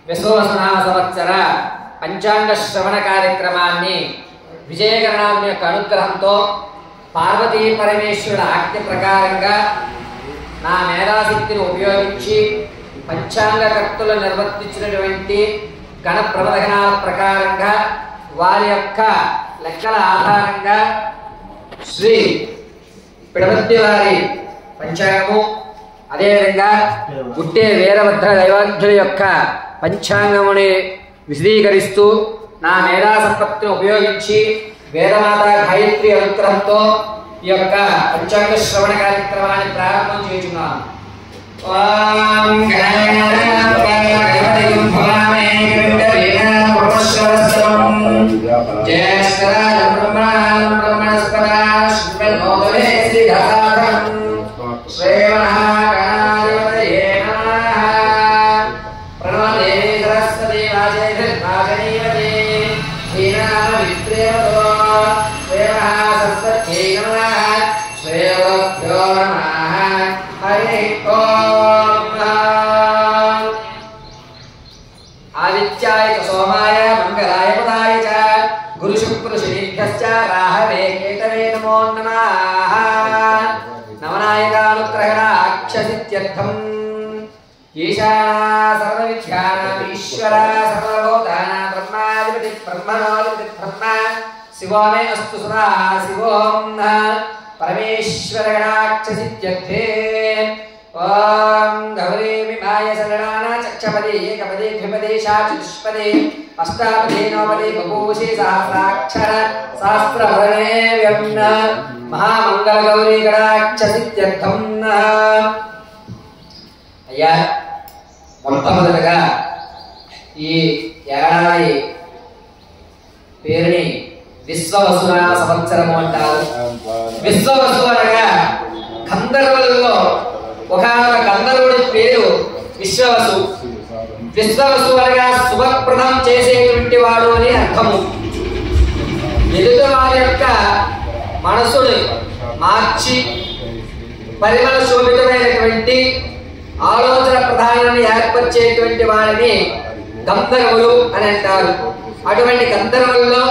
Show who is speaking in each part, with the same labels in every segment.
Speaker 1: విశ్వవసునామ సంవత్సర పంచాంగ శ్రవణ కార్యక్రమాన్ని విజయగణనాథుని యొక్క అనుగ్రహంతో పార్వతీ పరమేశ్వరుల ఆజ్ఞ ప్రకారంగా నా మేధాశక్తిని ఉపయోగించి పంచాంగ కర్తలు నిర్వర్తించినటువంటి గణ ప్రవధనాల ప్రకారంగా వారి యొక్క లెక్కల ఆధారంగా శ్రీ పిడమర్తి వారి పంచాంగము అదేవిధంగా గుట్టే వీరభద్ర దైవాధ్యుల యొక్క పంచాంగముని విశదీకరిస్తూ నా మేధా సంపత్తిని ఉపయోగించి వేదమాత గాయత్రి అనుగ్రహంతో ఈ యొక్క పంచాంగ శ్రవణ కార్యక్రమాన్ని ప్రారంభం చేస్తున్నాను. आदित्याय च सोमाय मंगलाय पदाय च गुरु शुक्र शनिभ्यश्च राहवे केतवे नमो नमः. नवनायकानुग्रहणाक्षसित्यर्थम् ईशाना सर्वविद्यानाम् ईश्वरा सर्वभूतानां ब्रह्माधिपति ब्रह्मणोऽधिपति ब्रह्म शिवो मे अस्तु सदा शिवोऽं परमेश्वरगणाक्षसित्यर्थे. ओम गौरी विमाय शरणाना चक्षपदे एकपदे द्विपदे चतुष्पदे अष्टापदे नवपदे बभूषे सहस्राक्षर सहस्रवर्णे व्यम्न महामंगल गौरी गणाक्षसित्यर्थं. అయ్యా మొట్టమొదటగా ఈ ఏడాది పేరుని విశ్వవసునామ సంవత్సరము అంటారు. విశ్వవసు అనగా గంధర్వులలో ఒక గంధర్వుడి పేరు విశ్వవసు. విశ్వవసు అనగా శుభప్రదం చేసేటువంటి వాడు అని అర్థము. ఎదుటి వారి యొక్క మనసుని మార్చి పరిమళ శోభితమైనటువంటి ఆలోచన ప్రధానాన్ని ఏర్పరిచేటువంటి వారిని గంధర్వులు అని అంటారు. అటువంటి గంధర్వుల్లో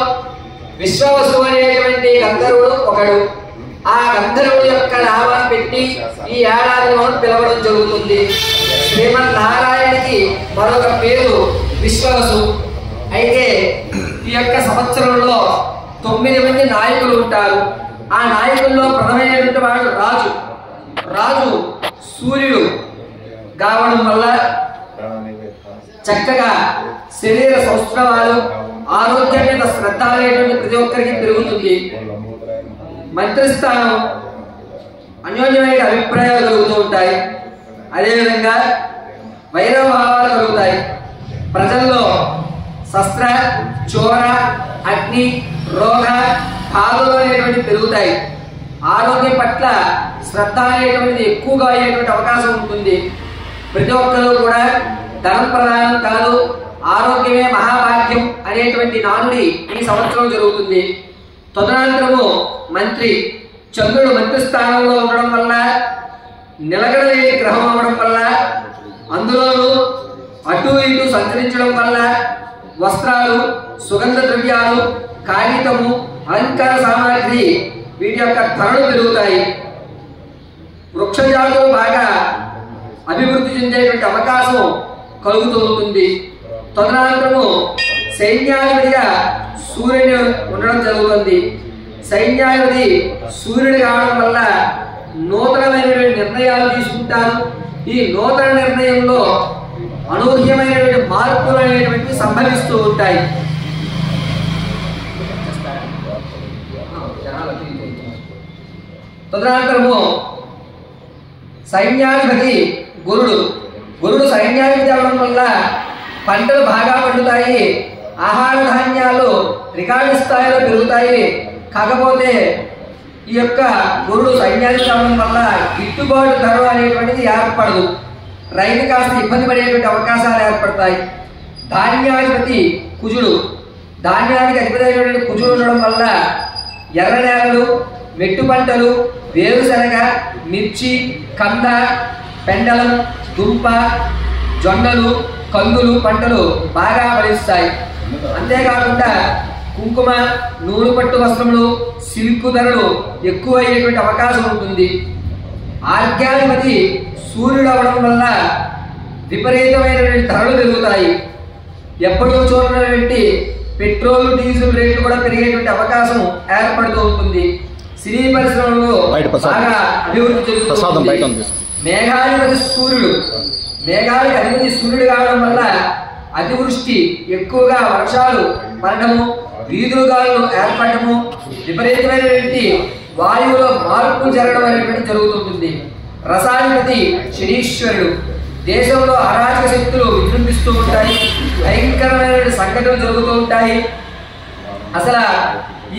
Speaker 1: విశ్వవసు అనేటువంటి గంధర్వుడు ఒకడు. ఆ గంధర్వుడి యొక్క నామాన్ని పెట్టి ఈ ఏడాదిలో పిలవడం జరుగుతుంది. శ్రీమన్నారాయణకి మరొక పేరు విశ్వవసు. అయితే ఈ యొక్క సంవత్సరంలో 9 మంది నాయకులు ఉంటారు. ఆ నాయకుల్లో ప్రథమైనటువంటి వాడు రాజు. రాజు సూర్యుడు కావడం వల్ల చక్కగా శరీర సౌష్ఠవాలు ఆరోగ్యం మీద శ్రద్ధ అనేటువంటి ప్రతి ఒక్కరికి పెరుగుతుంది. మంత్రిస్థానం అన్యోన్యమైన అభిప్రాయాలు కలుగుతూ ఉంటాయి. అదేవిధంగా వైరభావాలు కలుగుతాయి. ప్రజల్లో శస్త్ర చోర అగ్ని రోగ బాధలు అనేటువంటి పెరుగుతాయి. ఆరోగ్యం పట్ల శ్రద్ధ అనేటువంటిది ఎక్కువగా అయ్యేటువంటి అవకాశం ఉంటుంది. ప్రతి ఒక్కరూ కూడా ధనం ప్రధానం కాదు, ఆరోగ్యమే మహాభాగ్యం అనేటువంటి నానుడి ఈ సంవత్సరం జరుగుతుంది. తదనంతరము మంత్రి చంద్రుడు మంత్రి స్థానంలో ఉండడం వల్ల నిలకడలేని గ్రహం అవ్వడం వల్ల అందులోనూ అటు ఇటు సంచరించడం వల్ల వస్త్రాలు సుగంధ ద్రవ్యాలు కాగితము అలంకార సామాగ్రి వీటి యొక్క ధరలు పెరుగుతాయి. వృక్షజాతులు బాగా అభివృద్ధి చెందేటువంటి అవకాశం కలుగుతూ ఉంటుంది. తదనంతరము సైన్యాధిపతిగా సూర్యుడు ఉండడం జరుగుతుంది. సైన్యాధిపతి సూర్యుడు కావడం వల్ల నూతనమైనటువంటి నిర్ణయాలు తీసుకుంటారు. ఈ నూతన నిర్ణయంలో అనూహ్యమైనటువంటి మార్పులు అనేటువంటివి సంభవిస్తూ ఉంటాయి. తదనంతరము సైన్యాధిపతి గురుడు. గురుడు సైన్యాధిపతి అవడం వల్ల పంటలు బాగా పండుతాయి. ఆహార ధాన్యాలు రికార్డు స్థాయిలో పెరుగుతాయి. కాకపోతే ఈ యొక్క గురుడు సైన్యాధిపతి అవడం వల్ల గిట్టుబాటు ధర అనేటువంటిది ఏర్పడదు. రైతు కాస్త ఇబ్బంది పడేటువంటి అవకాశాలు ఏర్పడతాయి. ధాన్యాధిపతి కుజుడు. ధాన్యానికి అధిపతి అయినటువంటి కుజుడు ఉండడం వల్ల ఎర్ర నేలలు మెట్టు పంటలు, వేరుశనగ, మిర్చి, కంద, పెండలం, దుంప, జొన్నలు, కందులు పంటలు బాగా ఫలిస్తాయి. అంతేకాకుండా కుంకుమ, నూలు పట్టు వస్త్రములు, సిల్క్ ధరలు ఎక్కువయ్యేటువంటి అవకాశం ఉంటుంది. ఆర్ఘ్యాధిపతి సూర్యుడు అవడం వల్ల విపరీతమైనటువంటి ధరలు పెరుగుతాయి. ఎప్పుడూ చూడనటువంటి పెట్రోల్, డీజిల్ రేట్లు కూడా పెరిగేటువంటి అవకాశం ఏర్పడుతూ ఉంటుంది. సినీ పరిశ్రమలో బాగా అభివృద్ధి చెందుతుంది. మేఘాధిపతి సూర్యుడు, మేఘానికి అధిపతి సూర్యుడు కావడం వల్ల అతివృష్టి, ఎక్కువగా వర్షాలు పడటము, వీధులుగాలు ఏర్పడటము, విపరీతమైనటువంటి వాయువులో మార్పులు జరగడం అనేటువంటి జరుగుతుంటుంది. రసాధిపతి శనీశ్వరుడు, దేశంలో అరాచక శక్తులు విజృంభిస్తూ ఉంటాయి, భయంకరమైన సంఘటనలు జరుగుతూ ఉంటాయి. అసలు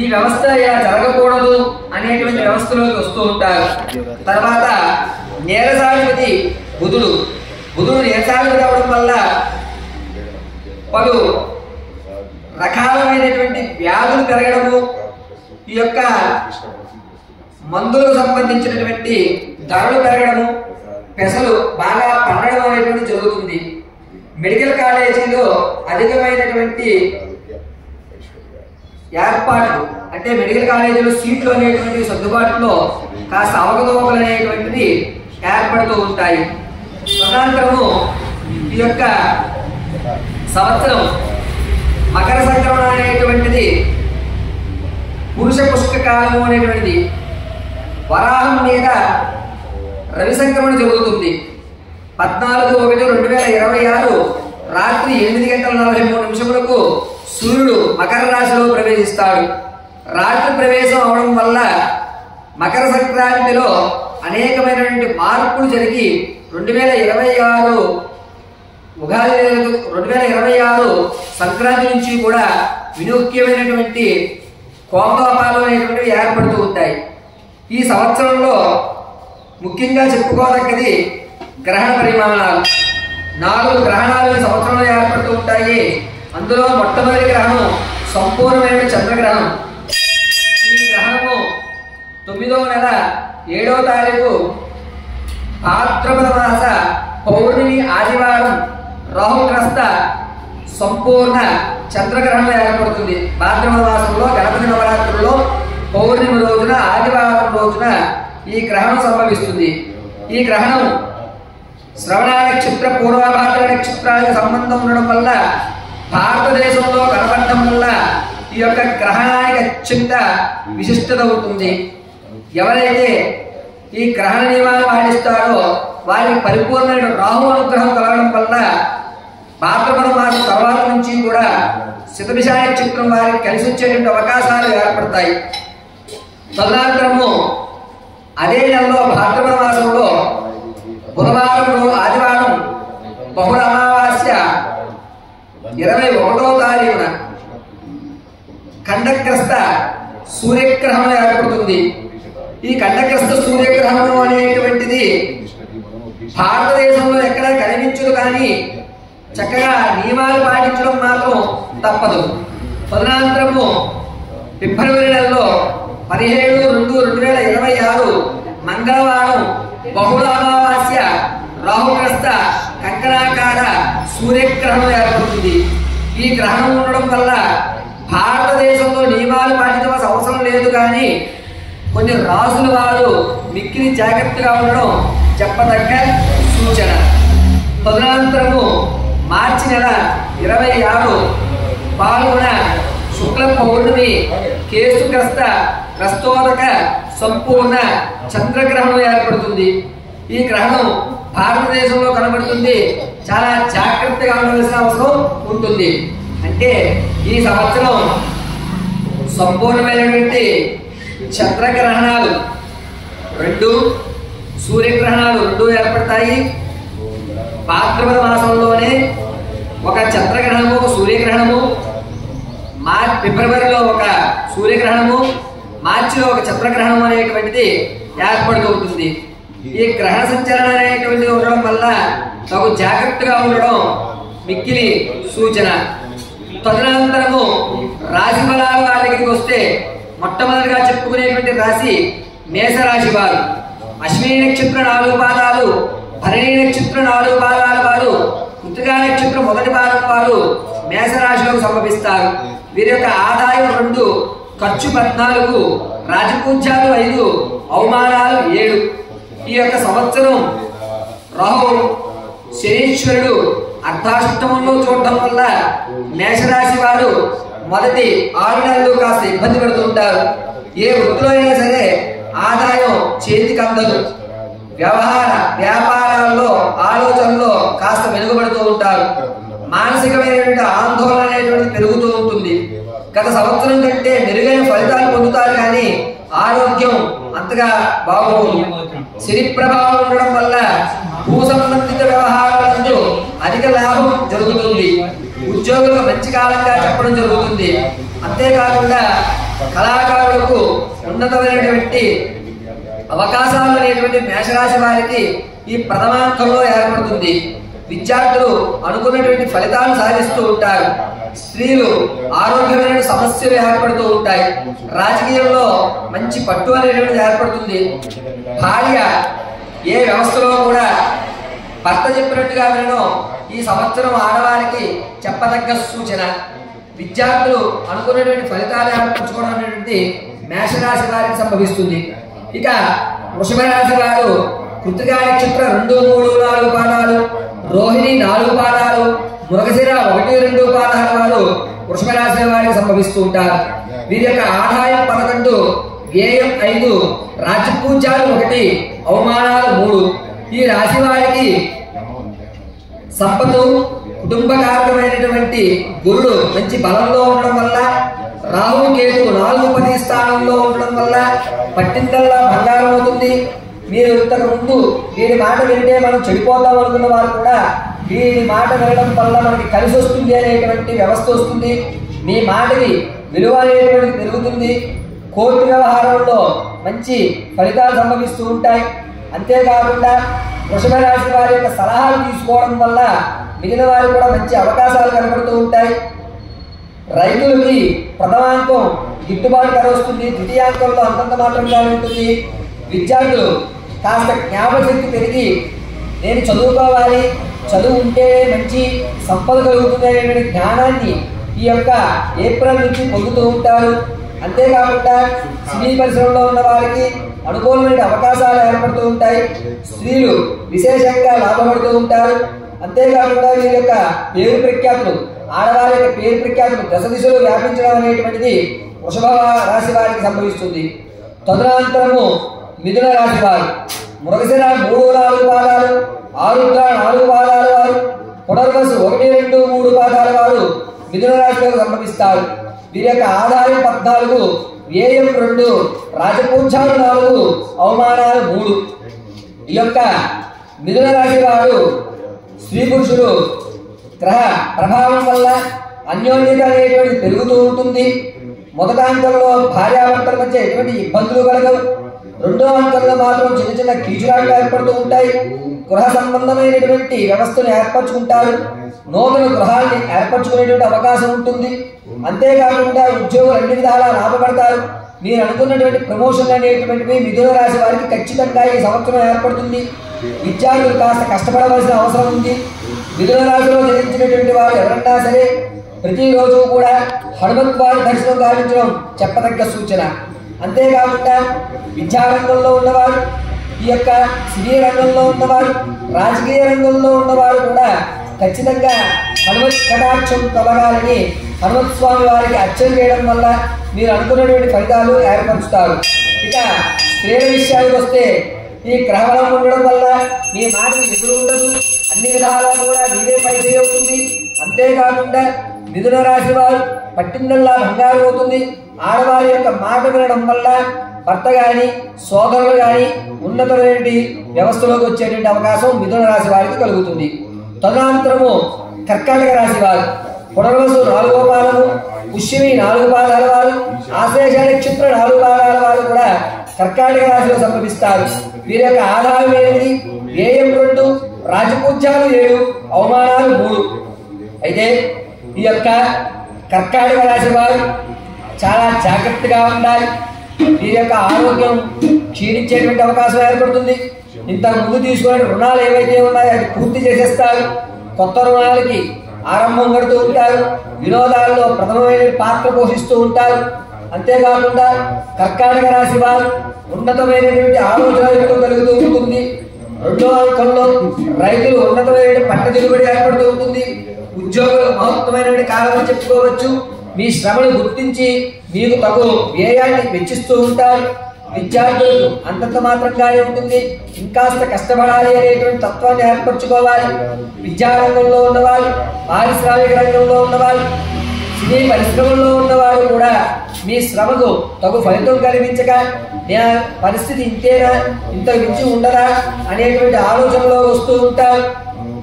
Speaker 1: ఈ వ్యవస్థ ఇలా జరగకూడదు అనేటువంటి వ్యవస్థలోకి వస్తూ ఉంటారు. తర్వాత నీరసాధిపతి బుధుడు, బుధుడు నీరసాధిపతి అవడం వల్ల పలు రకాలమైనటువంటి వ్యాధులు పెరగడము, ఈ యొక్క మందులకు సంబంధించినటువంటి ధరలు పెరగడము, పెసలు బాగా పండడం అనేటువంటి జరుగుతుంది. మెడికల్ కాలేజీలో అధికమైనటువంటి ఏర్పాట్లు, అంటే మెడికల్ కాలేజీలో సీట్లు అనేటువంటి సర్దుబాటులో కాస్త అవకతవకలు అనేటువంటివి ఏర్పడుతూ ఉంటాయి. తదనంతరము ఈ యొక్క సంవత్సరం మకర సంక్రమణ అనేటువంటిది పురుష పుష్క కాలము అనేటువంటిది. వరాహం మీద రవి సంక్రమణ జరుగుతుంది. 14/1/2026 రాత్రి 8:43 సూర్యుడు మకర రాశిలో ప్రవేశిస్తాడు. రాత్రి ప్రవేశం అవడం వల్ల మకర సంక్రాంతిలో అనేకమైనటువంటి మార్పులు జరిగి 2026 ఉగాది 2026 సంక్రాంతి నుంచి కూడా వినూఖ్యమైనటువంటి కోపతాపాలు అనేటువంటివి ఏర్పడుతూ ఉంటాయి. ఈ సంవత్సరంలో ముఖ్యంగా చెప్పుకోదగ్గది గ్రహణ పరిమాణాలు. 4 గ్రహణాలు ఈ సంవత్సరంలో ఏర్పడుతూ ఉంటాయి. అందులో మొట్టమొదటి గ్రహణం సంపూర్ణమైన చంద్రగ్రహణం. ఈ గ్రహణము 9వ నెల 7వ తారీఖు భాద్రపద మాస పౌర్ణమి ఆదివారం రాహుగ్రస్త సంపూర్ణ చంద్రగ్రహణం ఏర్పడుతుంది. భాద్రపద మాసంలో గణపతి నవరాత్రుల్లో పౌర్ణమి రోజున, ఆదివారం రోజున ఈ గ్రహణం సంభవిస్తుంది. ఈ గ్రహణం శ్రవణ నక్షత్ర, పూర్వభాద్ర నక్షత్రానికి సంబంధం ఉండడం వల్ల, భారతదేశంలో కనపడటం వల్ల ఈ యొక్క గ్రహణానికి అత్యంత విశిష్టత ఉంటుంది. ఎవరైతే ఈ గ్రహణ నియమాలు పాటిస్తారో వారికి పరిపూర్ణమైన రాహు అనుగ్రహం కలగడం వల్ల భాద్రపద మాసం తర్వాత నుంచి కూడా శతభిష నక్షత్రం వారికి కలిసి వచ్చేటువంటి అవకాశాలు ఏర్పడతాయి. తదనంతరము అదే నెలలో భాద్రపద మాసంలో బుధవారం, ఆదివారం బహుళ అమావాస్య 21వ తారీఖున ఖండగ్రస్త సూర్యగ్రహణం ఏర్పడుతుంది. ఈ ఖండగ్రస్త సూర్యగ్రహణం అనేటువంటిది భారతదేశంలో ఎక్కడా కనిపించదు, కానీ చక్కగా నియమాలు పాటించడం మాత్రం తప్పదు. తదనంతరము ఫిబ్రవరి నెలలో 17/2/2026 మంగళవారం బహుళ అమావాస్య రాహుగ్రస్త కంకణాకార సూర్యగ్రహణం ఏర్పడుతుంది. ఈ గ్రహణం ఉండడం వల్ల భారతదేశంలో నియమాలు పాటించవలసిన అవసరం లేదు, కానీ కొన్ని రాసుల వారు మిక్కిలి జాగ్రత్తగా ఉండడం చెప్పదగ్గ సూచన. తదనంతరము మార్చి నెల 26 పాల్గొన శుక్ల పౌర్ణమి కేసుగ్రస్త గ్రస్తోదక సంపూర్ణ చంద్రగ్రహణం ఏర్పడుతుంది. ఈ గ్రహణం భారతదేశంలో కనబడుతుంది. చాలా జాగ్రత్తగా ఉండవలసిన అవసరం ఉంటుంది. అంటే ఈ సంవత్సరం సంపూర్ణమైనటువంటి చంద్రగ్రహణాలు 2, సూర్యగ్రహణాలు 2 ఏర్పడతాయి. భాద్రపద మాసంలోనే ఒక చంద్రగ్రహణము, ఒక సూర్యగ్రహణము, ఫిబ్రవరిలో ఒక సూర్యగ్రహణము, మార్చిలో ఒక చంద్రగ్రహణం అనేటువంటిది ఏర్పడుతూ ఉంటుంది. ఈ గ్రహణ సంచలనం అనేటువంటిది ఉండడం వల్ల తగు జాగ్రత్తగా ఉండడం మిక్కిలి సూచన. తదనంతరము రాశి ఫలాల దగ్గరికి వస్తే మొట్టమొదటిగా చెప్పుకునేటువంటి రాశి మేషరాశి వారు. అశ్విని నక్షత్ర 4 పాదాలు, భరణి నక్షత్ర 4 పాదాల వారు, కృత్తికా నక్షత్రం మొదటి పాదం వారు మేషరాశిలోకి సంభవిస్తారు. వీరి యొక్క ఆదాయం 2, ఖర్చు 14, రాజపూజ్యాలు 5, అవమానాలు 7. ఈ యొక్క సంవత్సరం రాహు శనీశ్వరుడు అర్ధాష్టమంలో చూడటం వల్ల మేషరాశి వారు మొదటి 6 నెలలు కాస్త ఇబ్బంది పడుతుంటారు. ఏ వృత్తిలో అయినా సరే ఆదాయం చేతికి అందదు. వ్యాపారాల్లో ఆలోచనలో కాస్త వెనుకబడుతూ ఉంటారు. మానసికమైనటువంటి ఆందోళన అనేటువంటిది పెరుగుతూ ఉంటుంది. గత సంవత్సరం కంటే మెరుగైన ఫలితాలు పొందుతారు, కానీ ఆరోగ్యం అంతగా బాగోదు. శని ప్రభావం ఉండడం వల్ల భూ సంబంధిత వ్యవహారాలందు అధిక లాభం జరుగుతుంది. ఉద్యోగులకు మంచి కాలంగా చెప్పడం జరుగుతుంది. అంతేకాకుండా కళాకారులకు ఉన్నతమైనటువంటి అవకాశాలు అనేటువంటి మేషరాశి వారికి ఈ ప్రథమాంకంలో ఏర్పడుతుంది. విద్యార్థులు అనుకున్నటువంటి ఫలితాలు సాధిస్తూ ఉంటారు. స్త్రీలు ఆరోగ్యమైన సమస్యలు ఏర్పడుతూ ఉంటాయి. రాజకీయంలో మంచి పట్టు అనేటువంటిది ఏర్పడుతుంది. భార్య ఏ వ్యవస్థలో కూడా భర్త చెప్పినట్టుగా వినడం ఈ సంవత్సరం ఆడవారికి చెప్పదగ్గ సూచన. విద్యార్థులు అనుకున్నటువంటి ఫలితాలు ఏర్పరచుకోవడం అనేటువంటి మేషరాశి వారికి సంభవిస్తుంది. ఇక వృషభ రాశి వారు కృత్తికా నక్షత్ర 2, 3, 4 పాదాలు, రోహిణి 4 పాదాలు, మృగశిర 1, 2 పాదాల వారు వృషభ రాశి వారికి సంభవిస్తూ ఉంటారు. వీరి యొక్క ఆదాయం 11, వ్యయం 5, రాజపూజ్యాలు 1, అవమానాలు 3. ఈ రాశి వారికి సంపద కుటుంబకారకమైనటువంటి గురుడు మంచి బలంలో ఉండడం వల్ల, రాహు కేతు 4, 10 స్థానంలో ఉండడం వల్ల పట్టిందల్లా బంగారం అవుతుంది. మీరు ఇంతకు ముందు వీడి మాట వింటే మనం చెడిపోతాం అనుకున్న వారు కూడా వీడి మాట వినడం వల్ల మనకి కలిసి వస్తుంది అనేటువంటి వ్యవస్థ వస్తుంది. మీ మాటకి విలువ అనేటువంటిది పెరుగుతుంది. కోర్టు వ్యవహారంలో మంచి ఫలితాలు సంభవిస్తూ ఉంటాయి. అంతేకాకుండా వృషభ రాశి వారి యొక్క సలహాలు తీసుకోవడం వల్ల మిగిలిన వారికి కూడా మంచి అవకాశాలు కనబడుతూ ఉంటాయి. రైతులకి ప్రథమాంకం గిట్టుబాటు ధర వస్తుంది. ద్వితీయాంకంలో అంతంత మాత్రంగా ఉంటుంది. విద్యార్థులు కాస్త జ్ఞాపకశక్తి పెరిగి నేను చదువుకోవాలి, చదువు ఉంటే మంచి సంపద కలుగుతుంది అనేటువంటి జ్ఞానాన్ని ఈ యొక్క ఏప్రిల్ నుంచి పొందుతూ ఉంటారు. అంతేకాకుండా సినీ పరిశ్రమలో ఉన్న వారికి అనుకూలమైన అవకాశాలు ఏర్పడుతూ ఉంటాయి. స్త్రీలు విశేషంగా లాభపడుతూ ఉంటారు. అంతేకాకుండా వీరి యొక్క పేరు ప్రఖ్యాతులు, ఆడవారి యొక్క పేరు ప్రఖ్యాతులు దశ దిశలో వ్యాపించడం అనేటువంటిది వృషభ రాశి వారికి సంభవిస్తుంది. తదనంతరము మిథున రాశి వారు మృగశిర 3, 4 పాదాలు, ఆరుద్ర 4 పాదాల వారు, పునర్వసు 1, 2, 3 పాదాల వారు మిథున రాశిలో సంభవిస్తారు. వీరి యొక్క ఆదాయం 14, వ్యయం 2, రాజపూజ్యాలు 4, అవమానాలు 3. ఈ యొక్క మిథున రాశి వారు స్త్రీ పురుషులు గ్రహ ప్రభావం వల్ల అన్యోన్యత అనేటువంటి పెరుగుతూ ఉంటుంది. మొదటి అంకంలో భార్యాభర్తల మధ్య ఎటువంటి ఇబ్బందులు కలగవు. రెండో అంకంలో మాత్రం చిన్న చిన్న కీచులాట్లు ఏర్పడుతూ ఉంటాయి. గృహ సంబంధమైనటువంటి వ్యవస్థను ఏర్పరచుకుంటారు. నూతన గృహాన్ని ఏర్పరచుకునేటువంటి అవకాశం ఉంటుంది. అంతేకాకుండా ఉద్యోగులు అన్ని విధాలా లాభపడతారు. మీరు అనుకున్నటువంటి ప్రమోషన్లు అనేటువంటివి మిథున రాశి వారికి ఖచ్చితంగా ఈ సంవత్సరం ఏర్పడుతుంది. విద్యార్థులు కాస్త కష్టపడవలసిన అవసరం ఉంది. మిథున రాశిలో జనించినటువంటి వారు ఎవరన్నా సరే ప్రతిరోజు కూడా హనుమంత్ వారి దర్శనం గావించడం చెప్పదగ్గ సూచన. అంతేకాకుండా విద్యారంగంలో ఉన్నవారు, ఈ యొక్క సినీ రంగంలో ఉన్నవారు, రాజకీయ రంగంలో ఉన్నవారు కూడా ఖచ్చితంగా హనుమత్ కటాక్షం కలగాలని హనుమత్ స్వామి వారికి అర్చన చేయడం వల్ల మీరు అనుకున్నటువంటి ఫలితాలు ఏర్పరుస్తారు. ఇక స్త్రీల విషయానికి వస్తే ఈ గ్రహబలం ఉండడం వల్ల మీ మాటకి ఎదురు ఉండదు. అన్ని విధాలా కూడా మీదే పై అవుతుంది. అంతేకాకుండా మిథున రాశి వారు పట్టిందల్లా బంగారు అవుతుంది. ఆడవారి యొక్క మాట వినడం వల్ల భర్త గాని సోదరులు గాని ఉన్నతమైన వ్యవస్థలోకి వచ్చేటువంటి అవకాశం మిథున రాశి వారికి కలుగుతుంది. తదనంతరము కర్కాటక రాశి వారు పునర్వసు 4వ పాదము, పుష్యమి 4 పాదాల వారు, ఆశ్లేష నక్షత్ర 4 పాదాల వారు కూడా కర్కాటక రాశిలో సంభవిస్తారు. వీరి యొక్క ఆదాయం 8, వ్యయం 2, రాజపూజ్యాలు 7, అవమానాలు 3. అయితే ఈ యొక్క కర్కాటక రాశి వారు చాలా జాగ్రత్తగా ఉండాలి. వీరి యొక్క ఆరోగ్యం క్షీణించేటువంటి అవకాశం ఏర్పడుతుంది. ఇంతకు ముందు తీసుకునే రుణాలు ఏవైతే ఉన్నాయో అది పూర్తి చేసేస్తారు. కొత్త రుణాలకి ఆరంభం కడుతూ ఉంటారు. వినోదాల్లో ప్రథమమైన పాత్ర పోషిస్తూ ఉంటారు. అంతేకాకుండా కర్కాటక రాశి వారు ఉన్నతమైనటువంటి ఆలోచనలు కలుగుతూ ఉంటుంది. రెండో అంకంలో రైతులు ఉన్నతమైన పంట దిగుబడి ఏర్పడుతూ ఉంటుంది. ఉద్యోగులు మహత్తమైనటువంటి కాలం అని చెప్పుకోవచ్చు. మీ శ్రమను గుర్తించి మీకు తగు వ్యయాన్ని వెచ్చిస్తూ ఉంటారు. విద్యార్థులకు అంతంత మాత్రంగానే ఉంటుంది. ఇంకాస్త కష్టపడాలి అనేటువంటి తత్వాన్ని ఏర్పరచుకోవాలి. విద్యారంగంలో ఉన్నవారు, పారిశ్రామిక రంగంలో ఉన్నవారు, సినీ పరిశ్రమల్లో ఉన్నవారు కూడా మీ శ్రమకు తగు ఫలితం కల్పించక పరిస్థితి ఇంతేనా, ఇంత మించి ఉండదా అనేటువంటి ఆలోచనలో వస్తూ ఉంటారు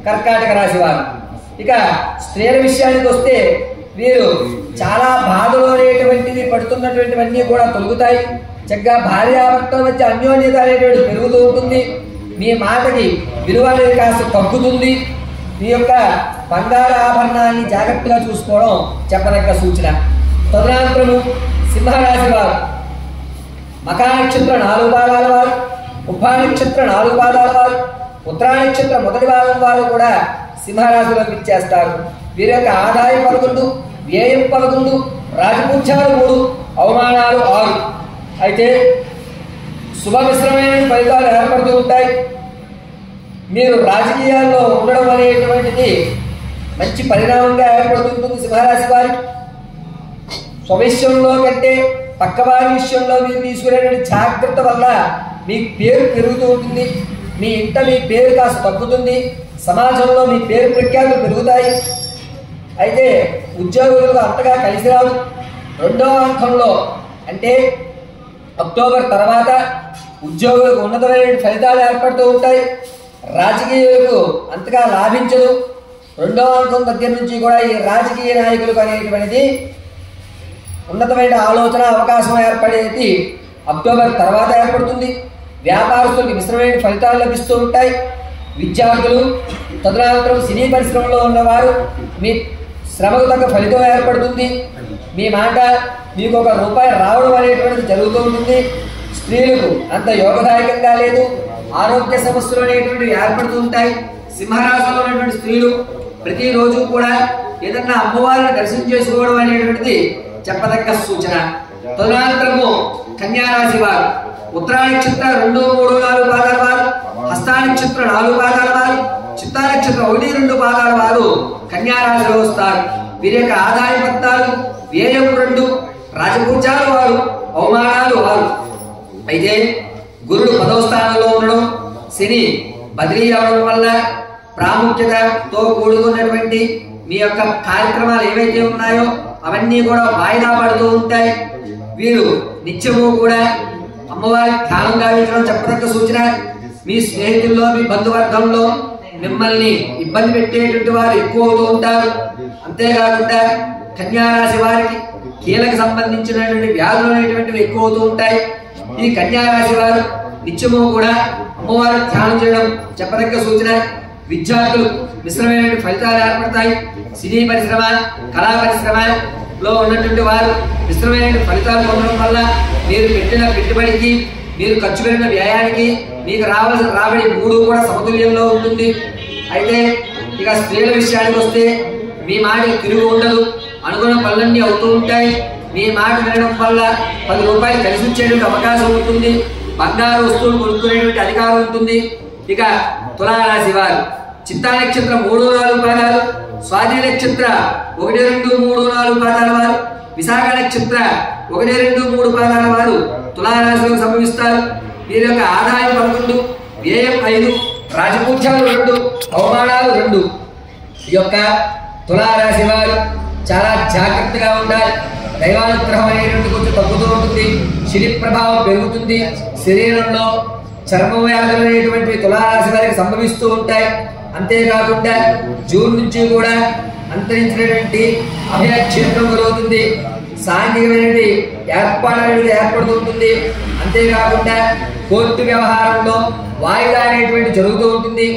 Speaker 1: కర్కాటక రాశి వారు. ఇక స్త్రీల విషయానికి వస్తే వీరు చాలా బాధలు అనేటువంటివి పడుతున్నటువంటివన్నీ కూడా తొలుగుతాయి. చక్కగా భార్యాభర్తల మధ్య అన్యోన్యత అనేటువంటి పెరుగుతూ ఉంటుంది. మీ మాటకి విలువ అనేది కాస్త తగ్గుతుంది. మీ యొక్క బంగారు ఆభరణాన్ని జాగ్రత్తగా చూసుకోవడం చెప్పదగ్గ సూచన. తదనంతరము సింహరాశి వారు మకా నక్షత్ర 4 పాదాల వారు, ఉభా నక్షత్ర 4 పాదాల వారు, ఉత్తరా నక్షత్ర మొదటి భాగం వారు కూడా సింహరాశిలోకి ఇచ్చేస్తారు. వీరి యొక్క ఆదాయం 11, వ్యయం 11, రాజపూజ్యాలు 3, అవమానాలు 6. అయితే శుభ మిశ్రమైన ఫలితాలు ఏర్పడుతూ ఉంటాయి. మీరు రాజకీయాల్లో ఉండడం అనేటువంటిది మంచి పరిణామంగా ఏర్పడుతుంటుంది. సింహరాశి వారికి స్వవిషయంలో కంటే పక్కవారి విషయంలో మీరు తీసుకునేటువంటి జాగ్రత్త వల్ల మీ పేరు పెరుగుతూ ఉంటుంది. మీ ఇంట మీ పేరు కాస్త తగ్గుతుంది. సమాజంలో మీ పేరు ప్రఖ్యాతులు పెరుగుతాయి. అయితే ఉద్యోగులకు అంతగా కలిసి రాదు. రెండవ అంకంలో అంటే అక్టోబర్ తర్వాత ఉద్యోగులకు ఉన్నతమైన ఫలితాలు ఏర్పడుతూ ఉంటాయి. రాజకీయులకు అంతగా లాభించదు. రెండవ అంకం దగ్గర నుంచి కూడా ఈ రాజకీయ నాయకులకు అనేటువంటిది ఉన్నతమైన ఆలోచన అవకాశం ఏర్పడేది అక్టోబర్ తర్వాత ఏర్పడుతుంది. వ్యాపారస్తులకు మిశ్రమైన ఫలితాలు లభిస్తూ ఉంటాయి. విద్యార్థులు తదనంతరం సినీ పరిశ్రమలో ఉన్నవారు మీ శ్రమకు తగ్గ ఫలితం ఏర్పడుతుంది. మీ మాట మీకు ₹1 రావడం అనేటువంటిది జరుగుతూ ఉంటుంది. స్త్రీలకు అంత యోగదాయకంగా లేదు. ఆరోగ్య సమస్యలు అనేటువంటివి ఏర్పడుతూ ఉంటాయి. సింహరాశిలో ఉన్నటువంటి స్త్రీలు ప్రతిరోజు కూడా ఏదన్నా అమ్మవారిని దర్శనం చేసుకోవడం అనేటువంటిది చెప్పదగ్గ సూచన. తదనంతరము కన్యారాశి వారు ఉత్తరా నక్షత్ర 2, 3, 4 పాదాల వారు, హస్తా నక్షత్ర 4 పాదాల వారు, చిత్తా నక్షత్ర 1, 2 పాదాల వారు కన్యారాశిలో వస్తారు. వీరి యొక్క ఆదాయం 14, వ్యయం 2, రాజపూజ్యాలు 6, అవమానాలు 6. అయితే గురుడు 10వ స్థానంలో ఉండడం, శని బదిలీ అవడం వల్ల ప్రాముఖ్యతతో కూడుకున్నటువంటి మీ యొక్క కార్యక్రమాలు ఏవైతే ఉన్నాయో అవన్నీ కూడా వాయిదా పడుతూ ఉంటాయి. వీరు నిత్యము కూడా అమ్మవారి ధ్యానం గావించడం చెప్పదగ్గ సూచన. మీ స్నేహితుల్లో మీ బంధువర్గంలో మిమ్మల్ని ఇబ్బంది పెట్టేటువంటి వారు ఎక్కువ అవుతూ ఉంటారు. అంతేకాకుండా కన్యారాశి వారికి కీలకు సంబంధించినటువంటి వ్యాధులు అనేటువంటివి ఎక్కువ అవుతూ ఉంటాయి. ఈ కన్యారాశి వారు నిత్యము కూడా అమ్మవారి ధ్యానం చేయడం చెప్పదగ్గ సూచన. విద్యార్థులు మిశ్రమైన ఫలితాలు ఏర్పడతాయి. సినీ పరిశ్రమ, కళా పరిశ్రమలో ఉన్నటువంటి వారు మిశ్రమైన ఫలితాలు పొందడం వల్ల మీరు పెట్టిన పెట్టుబడికి, మీరు ఖర్చు పెట్టిన వ్యయానికి మీకు రావాల్సిన రాబడి 3 కూడా సమతుల్యంలో ఉంటుంది. అయితే ఇక స్త్రీల విషయానికి వస్తే మీ మాటకి తిరుగు ఉండదు. అనుకున్న పనులన్నీ అవుతూ ఉంటాయి. మీ మాట వినడం వల్ల ₹10 కలిసి వచ్చేటువంటి అవకాశం ఉంటుంది. బంగారు వస్తువులు కొనుక్కునేటువంటి అధికారం ఉంటుంది. ఇక తులారాశి వారు చిత్తా నక్షత్రం 3, 4 పాదాలు, స్వాతి నక్షత్ర 1, 2, 3, 4 పాదాల వారు, విశాఖ నక్షత్ర 1, 2, 3 పాదాల వారు తులారాశిలో సంభవిస్తారు. వీరి యొక్క ఆదాయం 11, వ్యయం 5, రాజపూజ్యాలు 2, అవమానాలు 2. ఈ యొక్క తులారాశి వారు చాలా జాగ్రత్తగా ఉండాలి. దైవానుగ్రహం అనేటువంటి కొంచెం తగ్గుతూ ఉంటుంది. శని ప్రభావం పెరుగుతుంది. శరీరంలో చర్మ వ్యాధులు అనేటువంటి తులారాశి వారికి సంభవిస్తూ ఉంటాయి. అంతేకాకుండా జూన్ నుంచి కూడా అంతరించినటువంటి అభయక్షేత్రం కలుగుతుంది. సాంఘికమైనటువంటి ఏర్పాటు అనేది ఏర్పడుతుంటుంది. అంతేకాకుండా కోర్టు వ్యవహారంలో వాయిదా అనేటువంటి జరుగుతూ ఉంటుంది.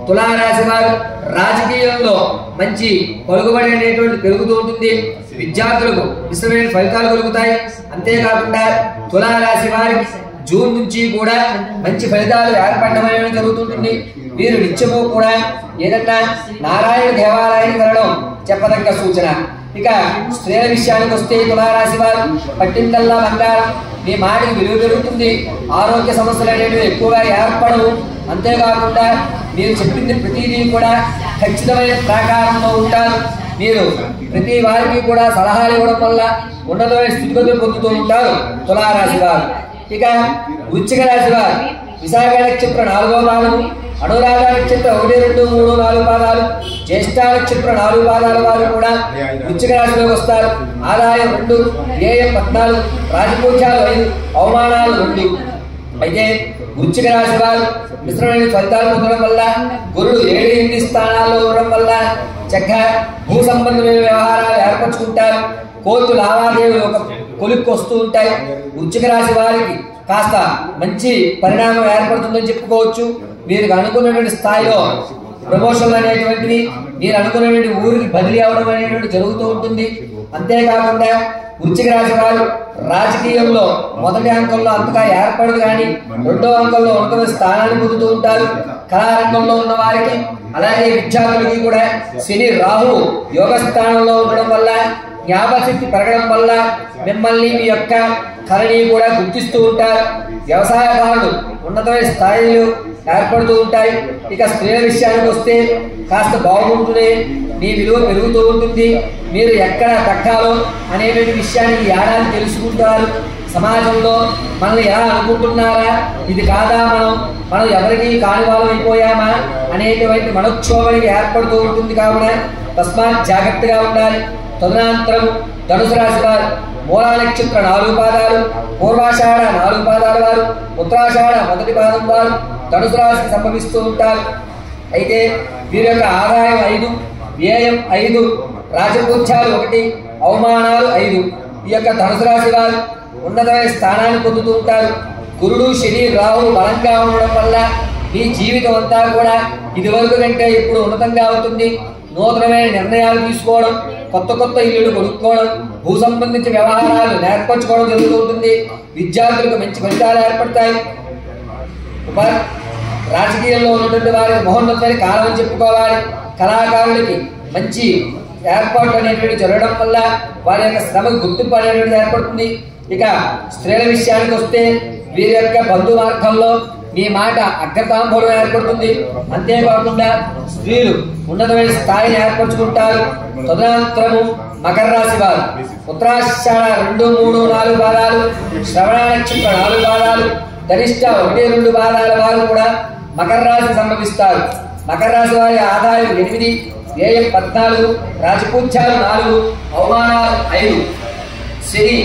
Speaker 1: తులారాశి వారు రాజకీయంలో మంచి పలుకుబడి అనేటువంటి పెరుగుతూ ఉంటుంది. విద్యార్థులకు ఇష్టమైన ఫలితాలు కలుగుతాయి. అంతేకాకుండా తులారాశి వారికి జూన్ నుంచి కూడా మంచి ఫలితాలు ఏర్పడడం అనేది జరుగుతుంటుంది. వీరు నిత్యము కూడా ఏదన్నా నారాయణ దేవాలయానికి వెళ్ళడం చెప్పదగ్గ సూచన. ఇక స్త్రీల విషయానికి వస్తే తులారాశి వారు పట్టిందల్లా బంగారం, మీ మాటకి విలువ పెరుగుతుంది. ఆరోగ్య సమస్యలు అనేవి ఎక్కువగా ఏర్పడవు. అంతేకాకుండా మీరు చెప్పింది ప్రతిదీ కూడా ఖచ్చితమైన ప్రాకారంలో ఉంటారు. మీరు ప్రతి వారికి కూడా సలహాలు ఇవ్వడం వల్ల ఉన్నతమైన స్థితిగతులు పొందుతూ ఉంటారు తులారాశి వారు. ఇక వృశ్చిక రాశి వారు విశాఖ నక్షత్ర 4వ పాదము, అనురాధ నక్షత్ర 1, 2, 3, 4 పాదాలు, జ్యేష్ఠ నక్షత్ర 4 పాదాల వారు కూడా వృశ్చిక రాశిలోకి వస్తారు. ఆదాయం 2, వ్యయం 14, రాజపూజ్యాలు 5, అవమానాలు 2. అయితే వృశ్చిక రాశి వారు మిశ్రమైన ఫలితాలు పొందడం వల్ల, గురుడు 7, 8 స్థానాల్లో ఉండడం వల్ల చక్కగా భూ సంబంధమైన వ్యవహారాలు ఏర్పరచుకుంటారు. కోర్టు లావాదేవీలు ఒక కొలిక్కి వస్తూ ఉంటాయి. వృశ్చిక రాశి వారికి కాస్త మంచి పరిణామం ఏర్పడుతుందని చెప్పుకోవచ్చు. మీరు అనుకున్నటువంటి స్థాయిలో ప్రమోషన్లు అనేటువంటివి, మీరు అనుకున్నటువంటి ఊరికి బదిలీ అవడం అనేటువంటి జరుగుతూ ఉంటుంది. అంతేకాకుండా వృశ్చిక రాశి వారు రాజకీయంలో మొదటి అంకంలో అంతగా ఏర్పడదు, కానీ 2వ అంకంలో ఉన్నత స్థానాన్ని పొందుతూ ఉంటారు. కళారంగంలో ఉన్న వారికి అలాగే విద్యార్థులకి కూడా శని రాహు యోగ స్థానంలో ఉండడం వల్ల, జ్ఞాపశక్తి పెరగడం వల్ల మిమ్మల్ని మీ యొక్క కళని కూడా గుర్తిస్తూ ఉంటారు. వ్యవసాయదారులు ఉన్నతమైన స్థాయిలు ఏర్పడుతూ ఉంటాయి. ఇక స్త్రీల విషయానికి వస్తే కాస్త బాగుంటుంది, మీ విలువ పెరుగుతూ ఉంటుంది. మీరు ఎక్కడ తగ్గాలో అనేటువంటి విషయాన్ని ఏడాది తెలుసుకుంటారు. సమాజంలో మనల్ని ఎలా అనుకుంటున్నారా, ఇది కాదా, మనం ఎవరికి కాని వాళ్ళం అయిపోయామా అనేటువంటి మనోక్షోభానికి ఏర్పడుతూ ఉంటుంది. కావున తస్మాత్ జాగ్రత్తగా ఉండాలి. తదనంతరం ధనుసు రాశి వారు మూలా నక్షత్ర 4 పాదాలు, పూర్వాషాఢ 4 పాదాల వారు, ఉత్తరాషాఢ 1వ పాదం వారు ధనుసు రాశికి సంభవిస్తూ ఉంటారు. అయితే వీరి యొక్క ఆదాయం 5, వ్యయం 5, రాజపూజ్యాలు 1, అవమానాలు 5. ఈ యొక్క ధనుసు రాశి వారు ఉన్నతమైన స్థానాన్ని పొందుతూ ఉంటారు. గురుడు శని రాహు బలంగా ఉండడం వల్ల మీ జీవితం అంతా కూడా ఇదివరకు కంటే ఇప్పుడు ఉన్నతంగా ఉంటుంది. నూతనమైన నిర్ణయాలు తీసుకోవడం, కొత్త ఇల్లులు కొనుక్కోవడం, భూ సంబంధించిన వ్యవహారాలు ఏర్పరచుకోవడం జరుగుతూ ఉంటుంది. విద్యార్థులకు మంచి ఫలితాలు ఏర్పడతాయి. రాజకీయాల్లో ఉన్నటువంటి వారికి మహోన్నతమైన కాలం అని చెప్పుకోవాలి. కళాకారులకి మంచి ఏర్పాటు అనేటువంటి జరగడం వల్ల వారి యొక్క శ్రమకు గుర్తింపు అనేటువంటి ఏర్పడుతుంది. ఇక స్త్రీల విషయానికి వస్తే వీరి యొక్క బంధు మార్గంలో మీ మాట అగ్రతాంబూలం ఏర్పడుతుంది. అంతేకాకుండా స్త్రీలు ఉన్నతమైన స్థాయిని ఏర్పరచుకుంటారు. తదనంతరము మకర రాశి వారు ఉత్తరాషాఢ 2, 3, 4 పాదాలు, శ్రవణ నక్షత్ర 4 పాదాలు, ధనిష్ట 1, 2 పాదాల వారు కూడా మకర రాశి సంభవిస్తారు. మకర రాశి వారి ఆదాయం 8, వ్యయం 14, రాజపూజ్యాలు 4, అవమానాలు 5. శని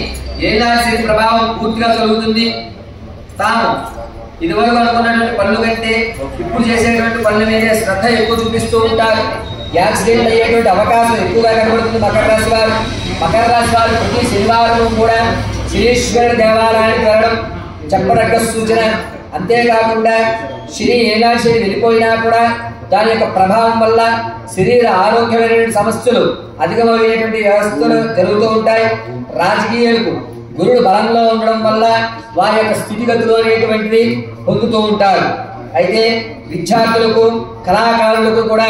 Speaker 1: ఏనాడు శని ప్రభావం పూర్తిగా కలుగుతుంది. తాము ఇదివరకు అనుకున్నటువంటి పనుల కంటే ఇప్పుడు చేసేటువంటి పనుల మీద శ్రద్ధ ఎక్కువ చూపిస్తూ ఉంటారు. యాక్సిడెంట్ అయ్యేటువంటి అవకాశం ఎక్కువగా కనబడుతుంది మకర రాశి వారు. మకర రాశి వారు ప్రతి శనివారం కూడా శనీశ్వర దేవాలయానికి వెళ్ళడం చెప్పదగ్గ సూచన. అంతేకాకుండా శని ఏనాడు శని వెళ్ళిపోయినా కూడా దాని యొక్క ప్రభావం వల్ల శరీర ఆరోగ్యమైనటువంటి సమస్యలు అధికమైనటువంటి వ్యవస్థలు జరుగుతూ ఉంటాయి. రాజకీయాలకు గురుడు బలంలో ఉండడం వల్ల వారి యొక్క స్థితిగతులు అనేటువంటివి పొందుతూ ఉంటారు. అయితే విద్యార్థులకు కళాకారులకు కూడా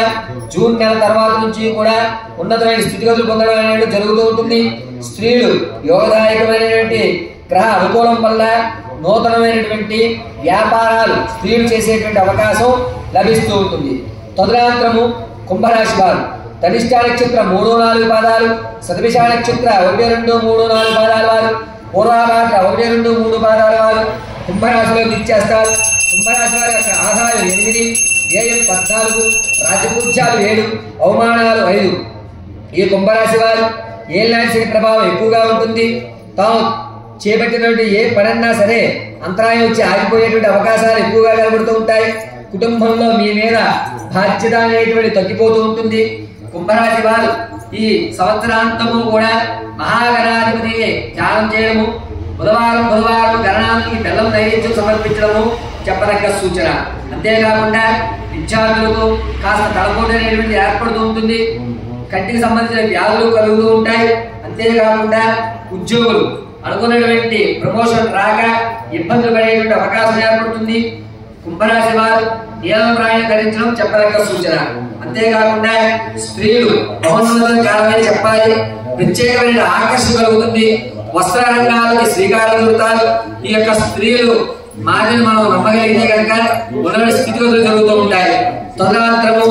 Speaker 1: జూన్ నెల తర్వాత నుంచి కూడా ఉన్నతమైన స్థితిగతులు పొందడం అనేది జరుగుతూ ఉంటుంది. స్త్రీలు యోగదాయకమైనటువంటి గ్రహ అనుకూలం వల్ల నూతనమైనటువంటి వ్యాపారాలు స్త్రీలు చేసేటువంటి అవకాశం లభిస్తూ ఉంటుంది. తదనంతరము కుంభరాశి వారు ధనిష్ట నక్షత్ర 3, 4 పాదాలు, శతభిష నక్షత్ర 1, 2, 3, 4 పాదాల వారు, పూర్వాభాద్ర 1, 2, 3 పాదాల వారు కుంభరాశిలోకి ఇచ్చేస్తారు. కుంభరాశి వారి యొక్క ఆదాయం 8, వ్యయం 14, రాజపూజ్యాలు 7, అవమానాలు 5. ఈ కుంభరాశి వారు ఏలినాటి శని ప్రభావం ఎక్కువగా ఉంటుంది. తాము చేపట్టినటువంటి ఏ పనన్నా సరే అంతరాయం వచ్చి ఆగిపోయేటువంటి అవకాశాలు ఎక్కువగా కనబడుతూ ఉంటాయి. కుటుంబంలో మీ మీద బాధ్యత అనేటువంటి తగ్గిపోతూ ఉంటుంది. కుంభరాశి వారు ఈ సంవత్సరాంతము కూడా మహాగణాధిపతి ధ్యానం చేయడము, బుధవారం గణనాథునికి బెల్లం నైవేద్యం సమర్పించడము చెప్పదగ్గ సూచన. అంతేకాకుండా విద్యార్థులకు కాస్త తలపోటు అనేటువంటి ఏర్పడుతూ ఉంటుంది. కంటికి సంబంధించిన వ్యాధులు కలుగుతూ ఉంటాయి. అంతేకాకుండా ఉద్యోగులు అనుకున్నటువంటి ప్రమోషన్ రాక ఇబ్బందులు పడేటువంటి అవకాశం ఏర్పడుతుంది. కుంభరాశి వారు నీలం రాయిని ధరించడం చెప్పదగ్గ సూచన. అంతేకాకుండా స్త్రీలు బహున్నత కాలమే చెప్పాలి. ప్రత్యేకమైన ఆకర్షణ కలుగుతుంది. వస్త్ర రంగాలకి శ్రీకారం చుడతారు. ఈ యొక్క స్త్రీలు మాటలు మనం నమ్మగలిగితే కనుక మొదటి స్థితిగతులు జరుగుతూ ఉంటాయి. తదనంతరము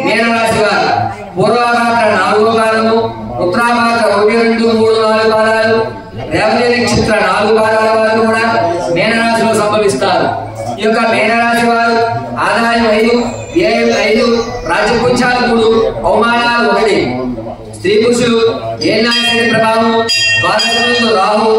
Speaker 1: మీనరాశి వారు పూర్వాభాద్ర 4వ పాదము, ఉత్తరాభాద్ర 1, 2, 3, 4 పాదాలు, రేవతి నక్షత్ర 4 పాదాల వారు కూడా మీనరాశిలో సంభవిస్తారు. ఈ యొక్క మీనరాశి వారు ఆదాయం 5, వ్యయం 5, రాజపుంచాలు 3, అవమానాలు 1. స్త్రీ పురుషులు ఏనాటి ప్రభావం, ద్వాదశంలో రాహు,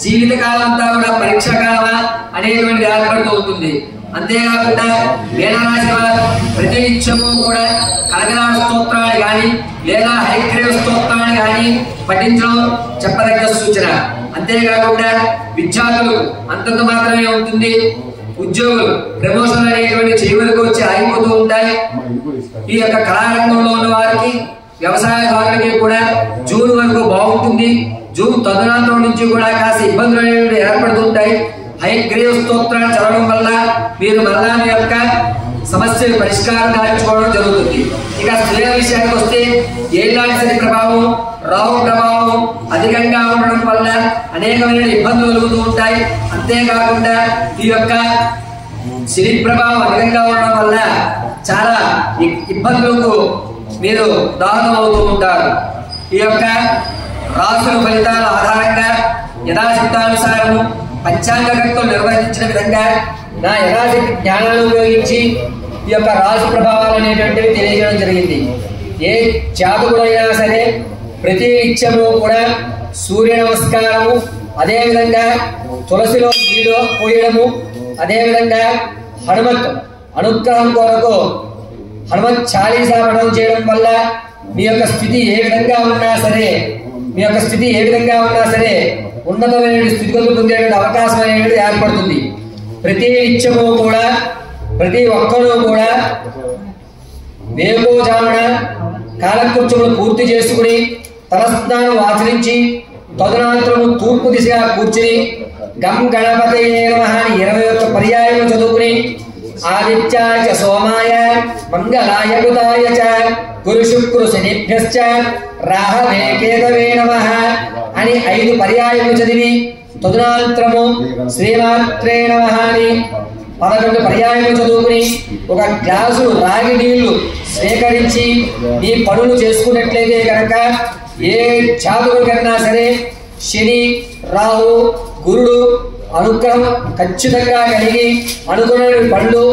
Speaker 1: జీవితకాలం అంతా కూడా పరీక్షా కాలమా అనేటువంటిది ఏర్పడుతూ ఉంటుంది. అంతేకాకుండా మీనరాశి వారు ప్రతి నిత్యము కూడా కనకదాన స్తోత్రాన్ని కానీ లేదా హైగ్రీవ స్తోత్రాన్ని కానీ పఠించడం చెప్పదగ్గ సూచన. అంతేకాకుండా విద్యార్థులు అంతంత మాత్రమే ఉంటుంది. ఉద్యోగులు ప్రమోషన్ అనేటువంటి చివరికి వచ్చి ఆగిపోతూ ఉంటాయి. ఈ యొక్క కళారంగంలో ఉన్న వారికి, వ్యవసాయదారులకి కూడా జూన్ వరకు బాగుంటుంది. జూన్ తదనంతరం నుంచి కూడా కాస్త ఇబ్బందులు అనేవి ఏర్పడుతూ ఉంటాయి. హైగ్రీవ స్తోత్రాన్ని చదవడం వల్ల మీరు మళ్ళా మీ యొక్క సమస్యలు పరిష్కారం కావించుకోవడం జరుగుతుంది. ఇక స్త్రీల విషయానికి వస్తే ఏలాంటి శని ప్రభావం, రాహు ప్రభావం అధికంగా ఉండడం వల్ల అనేకమైన ఇబ్బందులు కలుగుతూ ఉంటాయి. అంతేకాకుండా ఈ యొక్క శని ప్రభావం అధికంగా ఉండడం వల్ల చాలా ఇబ్బందులకు మీరు దాహనం అవుతూ ఉంటారు. ఈ యొక్క రాసుల ఫలితాల ఆధారంగా యథాశక్తానుసారము పంచాంగకర్తలు నిర్వహించిన విధంగా నా యథాశక్తి జ్ఞానాన్ని ఉపయోగించి ఈ యొక్క రాశి ప్రభావాలు అనేటువంటివి తెలియజేయడం జరిగింది. ఏ జాతకుడైనా సరే ప్రతి నిత్యము కూడా సూర్య నమస్కారము, అదేవిధంగా తులసిలో నీరు పోయడము, అదేవిధంగా హనుమత్ అనుగ్రహం కొరకు హనుమత్ చాలీసా పఠనం చేయడం వల్ల మీ యొక్క స్థితి ఏ విధంగా ఉన్నా సరే ఉన్నతమైన స్థితిగతులు పొందేటువంటి అవకాశం అనేది ఏర్పడుతుంది. ప్రతి నిత్యము కూడా ప్రతి ఒక్కరూ కూడా వేకోజామున కాలకృత్యములు పూర్తి చేసుకుని తలస్నానం ఆచరించి తదనంతరము తూర్పు దిశగా కూర్చుని గం గణపతయే నమః 21 పర్యాయములు చదువుకుని ఆదిత్యాయ సోమాయ మంగళాయ బుధాయ చ గురు శుక్ర శనిభ్యశ్చ రాహవే కేతవే నమః అని 5 పర్యాయములు చదివి తదనంతరము శ్రీమాత్రే నమః అని 11 పర్యాయములు చదువుకుని ఒక గ్లాసు రాగి నీళ్లు సేకరించి ఈ పనులు చేసుకున్నట్లయితే కనుక ఏ జాతకుడి కన్నా సరే శని, రాహు, గురుడు అనుగ్రహం ఖచ్చితంగా కలిగి అనుకున్న పనులు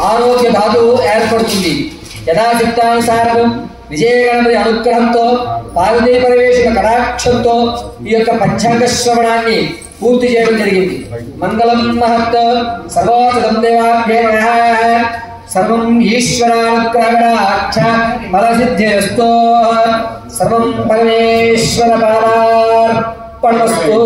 Speaker 1: ఆరోగ్య ధాతువు ఏర్పడుతుంది. యథాశక్తానుసారము విజయగణపతి అనుగ్రహంతో పార్వతీ పరమేశ్వర కటాక్షంతో ఈ యొక్క పంచాంగ శ్రవణాన్ని పూర్తి చేయడం జరిగింది. మంగళం మహత్ సర్వోత్తమం దేవాభ్యో నమః. సర్వం ఈశ్వరానుగ్రహణాక్ష ఫలసిద్ధిరస్తు. సర్వం పరమేశ్వర పాదార్పణమస్తు.